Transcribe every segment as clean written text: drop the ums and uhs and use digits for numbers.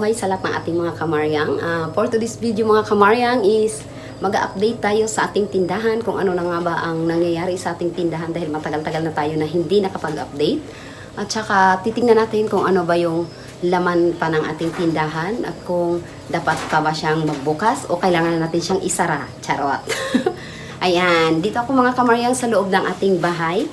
buhay sa lahat ng ating mga kamaryang. For today's video mga kamaryang is mag-update tayo sa ating tindahan kung ano na nga ba ang nangyayari sa ating tindahan dahil matagal-tagal na tayo na hindi nakapag-update. At saka titingnan natin kung ano ba yung laman pa ng ating tindahan at kung dapat pa ba siyang magbukas o kailangan na natin siyang isara. Charot! Ayan, dito ako mga kamaryang sa loob ng ating bahay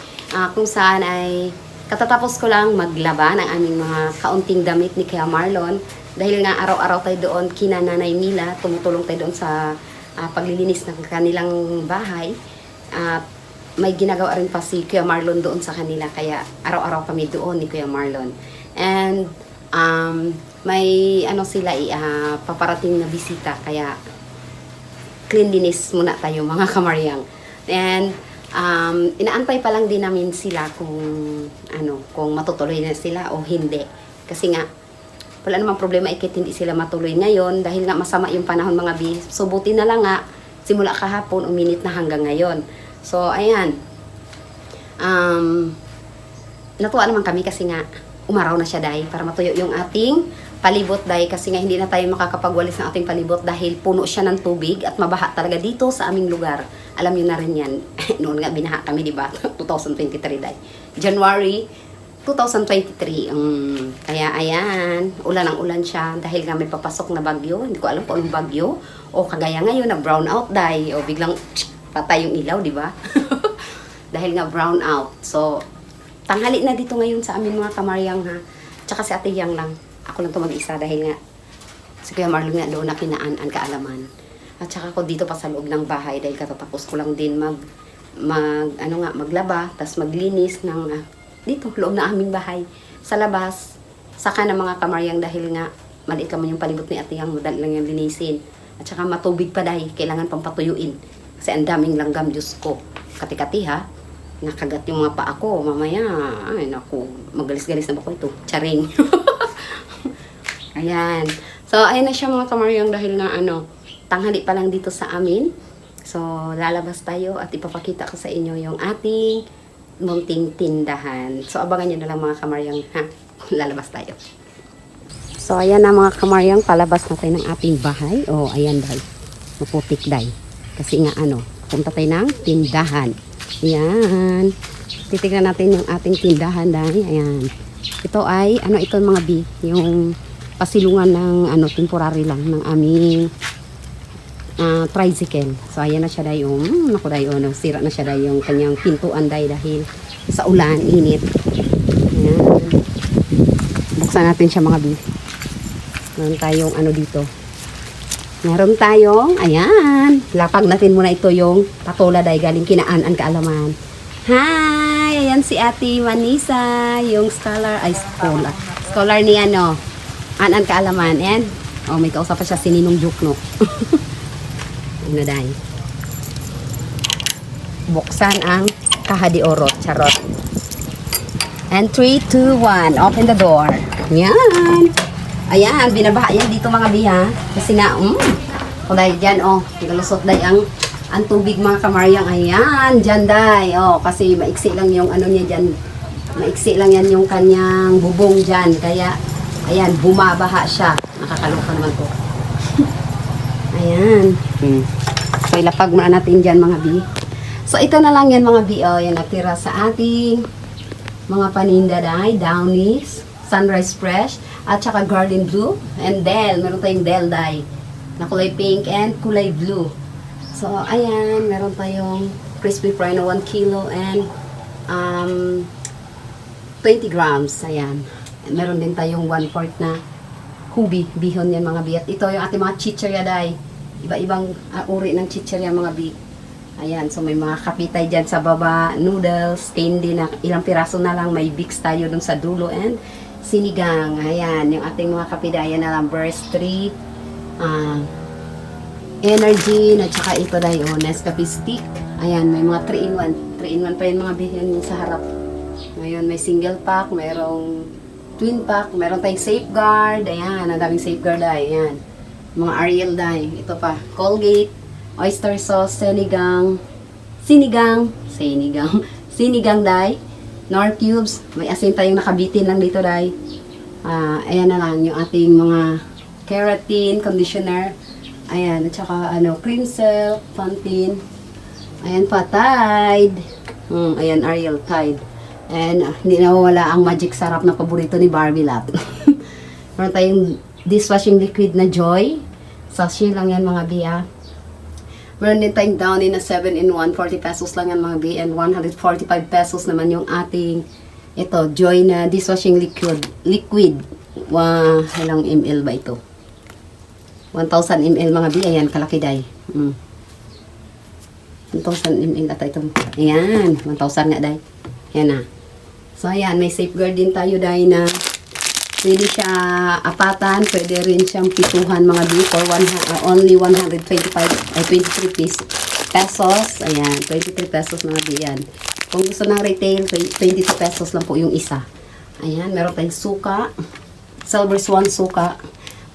kung saan ay katatapos ko lang maglaba ng aming mga kaunting damit ni Kuya Marlon dahil nga araw-araw tayo doon kina Nanay Mila, tumutulong tayo doon sa paglilinis ng kanilang bahay. May ginagawa rin pa si Kuya Marlon doon sa kanila kaya araw-araw kami doon ni Kuya Marlon. And may ano sila paparating na bisita kaya cleanliness muna tayo mga kamaryang. And inaantay pa lang din namin sila kung kung matutuloy na sila o hindi. Kasi nga wala namang problema ikit hindi sila matuloy ngayon dahil nga masama yung panahon mga bi. So buti na lang nga simula kahapon uminit na hanggang ngayon. So ayan. Natuwa naman kami kasi nga umaraw na siya dahil para matuyo yung ating palibot dahil kasi nga hindi na tayo makakapagwalis ng ating palibot dahil puno siya ng tubig at mabaha talaga dito sa aming lugar. Alam niyo na rin yan. Noon nga binaha kami, di ba? 2023 dahil. January 2023. Kaya ayan, ulan ang ulan siya dahil nga may papasok na bagyo. Hindi ko alam kung anong bagyo. O kagaya ngayon na brown out dahil. O biglang patay yung ilaw, di ba? Dahil nga brown out. So, tanghali na dito ngayon sa amin mga kamaryang ha. Tsaka si Ate Yang lang. Ako lang ito mag-isa dahil nga si Kuya Marlon nga doon na kinaan kaalaman. At saka ako dito pa sa loob ng bahay dahil katatapos ko lang din maglaba, tas maglinis ng dito, loob na aming bahay. Sa labas, saka na mga kamaryang dahil nga maliit ka man yung palibot ni Ate Yang, madali lang yung linisin. At saka matubig pa dahil kailangan pang patuyuin. Kasi ang daming langgam, Diyos ko. Kati-kati ha, nakagat yung mga paa ko. Mamaya, ay naku, magalis-galis na ba ko ito? Charing. Ayan. So, ayan na siya mga kamaryang dahil nga tanghali pa lang dito sa amin. So, lalabas tayo at ipapakita ko sa inyo yung ating munting tindahan. So, abangan nyo na lang mga kamaryang ha. Lalabas tayo. So, ayan na mga kamaryang, palabas na tayo ng ating bahay. Oh, ayan dahil. Maputik dahil. Kasi nga punta tayo ng tindahan. Ayan. Titignan natin yung ating tindahan dahil. Ayan. Ito ay, ito mga bi, yung pasilungan ng temporary lang ng aming tricycle. So ayan na siya dahil sira na siya dahil yung kanyang pintuan dahil sa ulan, init. Ayan. Buksan natin siya mga bi. Meron tayong dito. Meron tayong, ayan. Lapag natin muna ito yung patola dahil galing kinaan kaalaman. Hi! Ayan si Ate Manisa, yung scholar ni Anan kaalaman. And, may kausap pa siya si Ninong Jukno. Dahil. Buksan ang kaha de oro. Charot. And 3, 2, 1. Open the door. Yan. Ayan, binabaha yan dito mga biha. Kasi nga, dahil dyan, nagalusot dahil ang tubig mga kamaryang. Ayan, dyan dahil. Kasi maiksi lang yung niya dyan. Maiksi lang yan yung kanyang bubong dyan. Kaya, ayan, bumabaha siya. Nakakaloka naman ko. Ayan. So, ilapag muna natin dyan mga bi. So, ito na lang yan mga bi. Yan natira sa ating mga paninda dahil. Downies, Sunrise Fresh, at saka Garden Blue, and Del. Meron tayong Del dye na kulay pink and kulay blue. So, ayan. Meron tayong crispy fry na 1 kilo and 20 grams. Ayan. Meron din tayong 1/4 na hubi, bihon yan mga bi. At ito yung ating mga chichirya dahil. Iba-ibang uri ng chichirya mga bi. Ayan, so may mga kapitay dyan sa baba, noodles, candy na ilang piraso na lang. May Bix tayo dun sa dulo and sinigang. Ayan, yung ating mga kapidayan na lang, Burst 3, Energy, at saka ito dahil, Nescafe Stick. Ayan, may mga 3-in-1. 3-in-1 pa yung mga bi yan sa harap. Ngayon, may single pack, mayroong twin pack, meron tayong Safeguard, ayan, ang daming Safeguard ay, ayan. Mga Ariel dye, ito pa, Colgate, oyster sauce, sinigang dye, Nor cubes, may asin tayong nakabitin lang dito dye. Ayan na lang yung ating mga keratin, conditioner. Ayan, at saka cream silk, Pantene. Ayan pa, Tide. Ayan, Ariel Tide. And hindi nawawala ang magic sarap na paborito ni Barbie Lot. Meron tayong dishwashing liquid na Joy. Sachet lang yan mga biya. Meron din tayong Downy na 7-in-1. 40 pesos lang yan mga biya. And 145 pesos naman yung ating Joy na dishwashing liquid. Ilang ml ba ito? 1,000 ml mga biya. Ayan, kalaki day. 1,000 ml ata ito. Ayan, 1,000 nga day. Ayan na. So, ayan, may safeguard din tayo day na pwede siya apatan, pwede rin siyang pituhan mga biya for only 123 pesos. Ayan, 23 pesos mga biya yan. Kung gusto ng retail, 22 pesos lang po yung isa. Ayan, meron tayong suka. Silver Swan suka.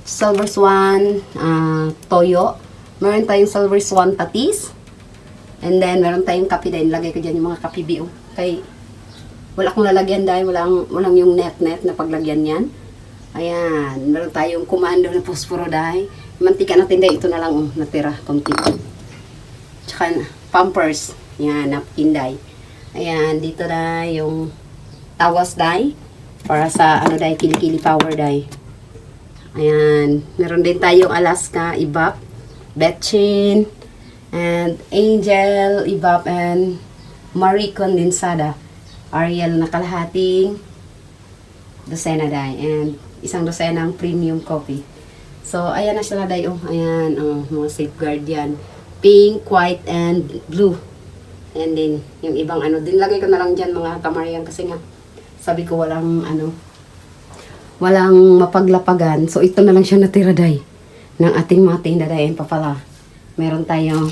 Silver Swan toyo. Meron tayong Silver Swan patis. And then, meron tayong kape din. Lagay ko dyan yung mga kape bio. Kay, wala akong lalagyan dahil walang yung net na paglagyan yan. Ayan. Meron tayong kumando na posporo dahil. Mantika natin dahil. Ito na lang natira. Konti. Tsaka Pampers. Ayan. Napkin dahil. Ayan. Dito na yung tawas dahil. Para sa dahil. Kilikili power dahil. Ayan. Meron din tayong Alaska Ibap. Betchin. And Angel Ibap and Marie Condensada. Ariel na kalahating dosena day. And isang dosenang premium coffee. So, ayan na sila day. Ayan. Mga safeguard yan. Pink, white, and blue. And then, yung ibang din lagay ko na lang dyan mga kamaryan kasi nga sabi ko walang mapaglapagan. So, ito na lang siya natira day ng ating mga tinda day. Pa pala. Meron tayong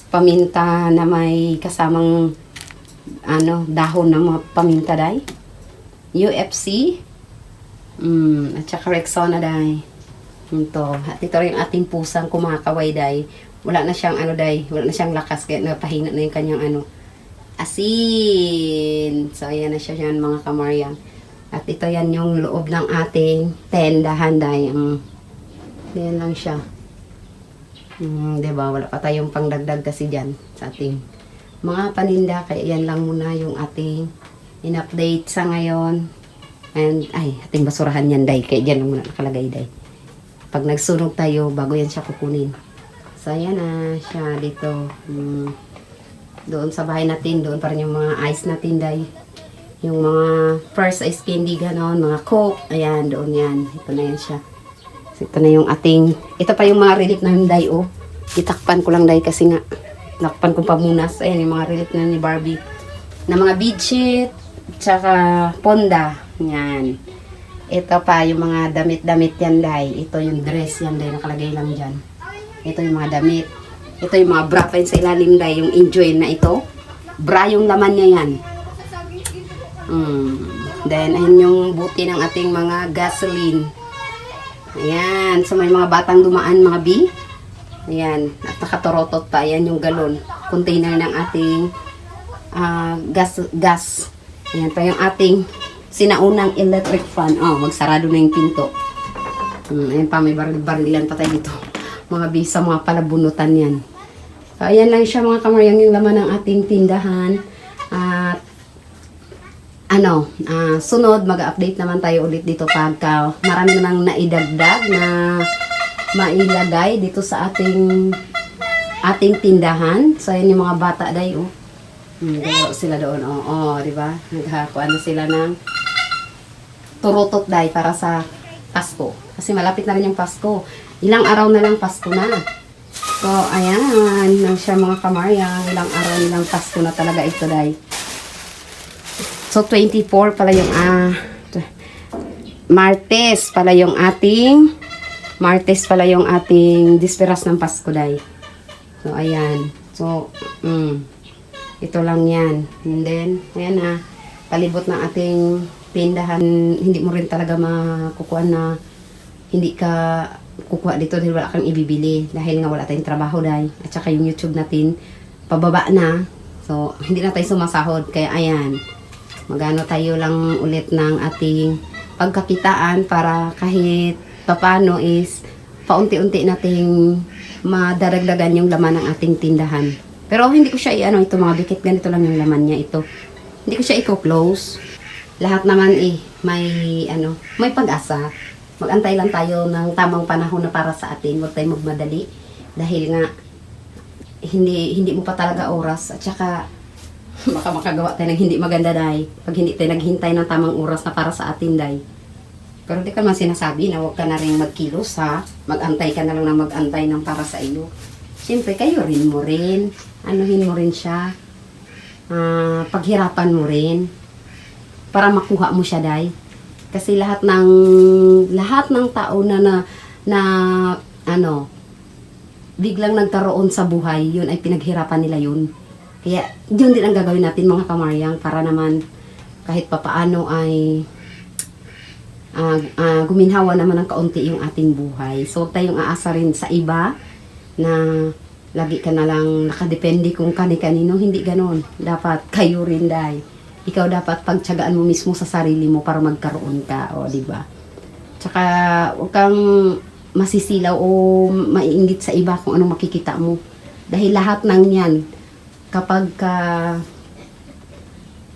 paminta na may kasamang dahon ng mga paminta day. UFC. At saka Rexona day. At ito rin yung ating pusang kumakaway day. Wala na siyang day. Wala na siyang lakas. Kaya napahina na yung kanyang asin. So, ayan na siya yan mga kamaryan. At ito yan yung loob ng ating tendahan day. Ayan lang siya. Diba? Wala pa tayong pangdagdag kasi dyan sa ating mga paninda. Kaya yan lang muna yung ating in-update sa ngayon. And, ating basurahan yan, day. Kaya dyan lang muna nakalagay, day. Pag nagsunog tayo, bago yan siya kukunin. So, ayan na siya dito. Doon sa bahay natin, doon pa rin yung mga ice natin, day. Yung mga first ice candy, ganon, mga Coke. Ayan, doon yan. Ito na yan siya. Ito na yung ating, ito pa yung mga relief na day, itakpan ko lang day kasi nga, nakpan ko pa muna. Ayan, yung mga relief na ni Barbie. Na mga bedsheet, tsaka ponda. Yan. Ito pa yung mga damit-damit yan day. Ito yung dress yan day, nakalagay lang dyan. Ito yung mga damit. Ito yung mga bra pa sa ilalim day, yung enjoy na ito. Bra yung laman niya yan. Then, ayan yung buti ng ating mga gasoline. Ayan. So, may mga batang dumaan, mga B. Ayan. At nakatorotot pa. Ayan yung galon. Container ng ating gas. Ayan pa yung ating sinaunang electric fan. Magsarado na yung pinto. Ayan pa. May barilan pa tayo dito. Mga B sa mga palabunutan yan. So, ayan lang siya mga kamaryang yung laman ng ating tindahan. At sunod, mag-update naman tayo ulit dito pagka marami namang naidagdag na mailagay dito sa ating tindahan. So, ayan yung mga bata day, sila doon, diba? Naghakuan na sila ng turutot day para sa Pasko. Kasi malapit na rin yung Pasko. Ilang araw na lang Pasko na. So, ayan, lang siya mga kamaryang. Ilang araw nilang Pasko na talaga ito day. So, 24 pala yung, Martes pala yung ating disperas ng Pasko, day. So, ayan. So, ito lang yan. And then, ayan na, palibot ng ating tindahan. Hindi mo rin talaga makukuha na, hindi ka kukuha dito dahil wala kang ibibili. Dahil nga wala tayong trabaho, day. At saka yung YouTube natin, pababa na. So, hindi na tayo sumasahod. Kaya, ayan. Magano tayo lang ulit ng ating pagkakitaan para kahit paano is paunti-unti nating madaragdagan yung laman ng ating tindahan. Pero hindi ko siya ito mga bikit, ganito lang yung laman niya ito. Hindi ko siya i-close. Lahat naman may pag-asa. Mag-antay lang tayo ng tamang panahon na para sa atin. Huwag tayong magmadali. Dahil nga, hindi mo pa talaga oras. At saka, baka makagawa tayo ng hindi maganda, day. Pag hindi tayo naghintay ng tamang oras na para sa atin, day. Pero di ka man sinasabi na huwag ka na rin magkilos, ha? Mag-antay ka na lang na mag-antay ng para sa iyo. Siyempre, kayo rin mo rin. Anuhin mo rin siya. Paghirapan mo rin. Para makuha mo siya, day. Kasi lahat ng tao na biglang nagkaroon sa buhay, yun ay pinaghirapan nila yun. Kaya, yun din ang gagawin natin mga kamaryang para naman kahit papaano ay guminhawa naman ng kaunti yung ating buhay. So, huwag tayong aasa rin sa iba na lagi ka na lang nakadepende kung kani-kanino. Hindi ganon. Dapat kayo rin, day. Ikaw dapat pagtiyagaan mo mismo sa sarili mo para magkaroon ka. O, diba? Tsaka, huwag kang masisilaw o maiinggit sa iba kung anong makikita mo. Dahil lahat ng yan, kapag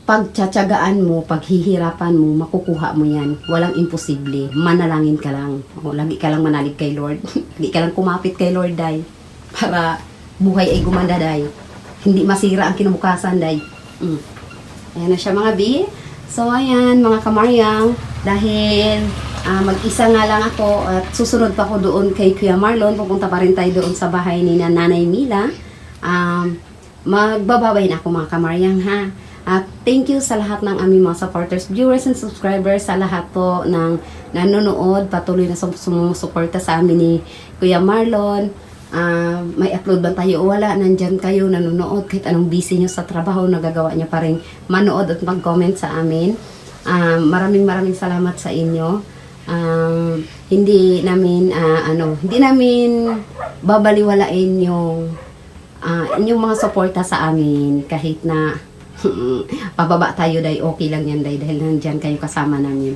pagtsatsagaan mo, paghihirapan mo, makukuha mo yan. Walang imposible. Manalangin ka lang. O, lagi ka lang manalig kay Lord. Lagi ka lang kumapit kay Lord, day. Para buhay ay gumanda, day. Hindi masira ang kinabukasan, day. Ayan na siya mga bi. So, ayan, mga kamaryang. Dahil mag-isa nga lang ako at susunod pa ako doon kay Kuya Marlon. Pupunta pa rin tayo doon sa bahay ni Nanay Mila. Magbababay na ako mga kamaryang, ha. At thank you sa lahat ng aming mga supporters, viewers, and subscribers, sa lahat po ng nanonood, patuloy na sumusuporta sa amin ni Kuya Marlon. May upload ba tayo o wala, nandyan kayo nanonood, kahit anong busy nyo sa trabaho, nagagawa nyo pa rin manood at mag-comment sa amin. Maraming salamat sa inyo. Hindi namin babaliwalain yung inyong mga suporta sa amin kahit na pababa tayo, day, okay lang yan, day, dahil nandyan kayo kasama namin.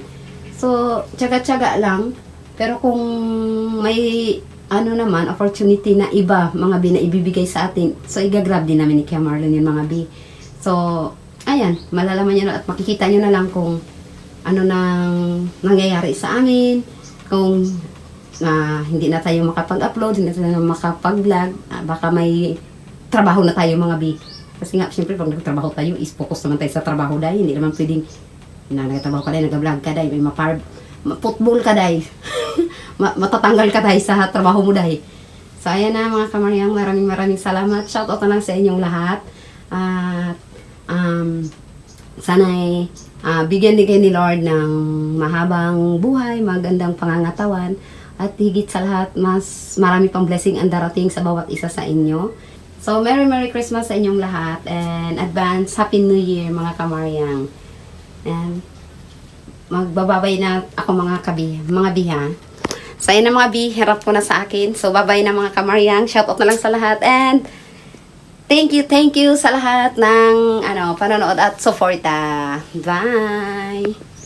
So, tsaga-tsaga lang. Pero kung may opportunity na iba, mga bi, na ibibigay sa atin, so igagrab din namin ni Kuya Marlon yung mga bi. So, ayan, malalaman nyo na at makikita nyo na lang kung ano nang nangyayari sa amin, kung hindi na tayo makapag-upload, hindi na tayo makapag-vlog, baka may trabaho na tayo mga bi. Kasi nga, siyempre, pag nagtrabaho tayo, is focus naman tayo sa trabaho, day. Hindi naman pwedeng nagtrabaho ka, day, nag-vlog ka, day, may football ka, day. Matatanggal ka, day, sa trabaho mo, day. So, ayan na, mga kamaryang, maraming salamat. Shoutout na lang sa inyong lahat. At, sana'y bigyan din kayo ni Lord ng mahabang buhay, magandang pangangatawan, at higit sa lahat, mas marami pang blessing ang darating sa bawat isa sa inyo. So, Merry Christmas sa inyong lahat, and advance Happy New Year, mga kamaryang. And magbababay na ako mga biha. So, ayun na mga bi, hirap ko na sa akin. So, babay na mga kamaryang. Shoutout na lang sa lahat, and thank you sa lahat ng panonood at suporta. Bye!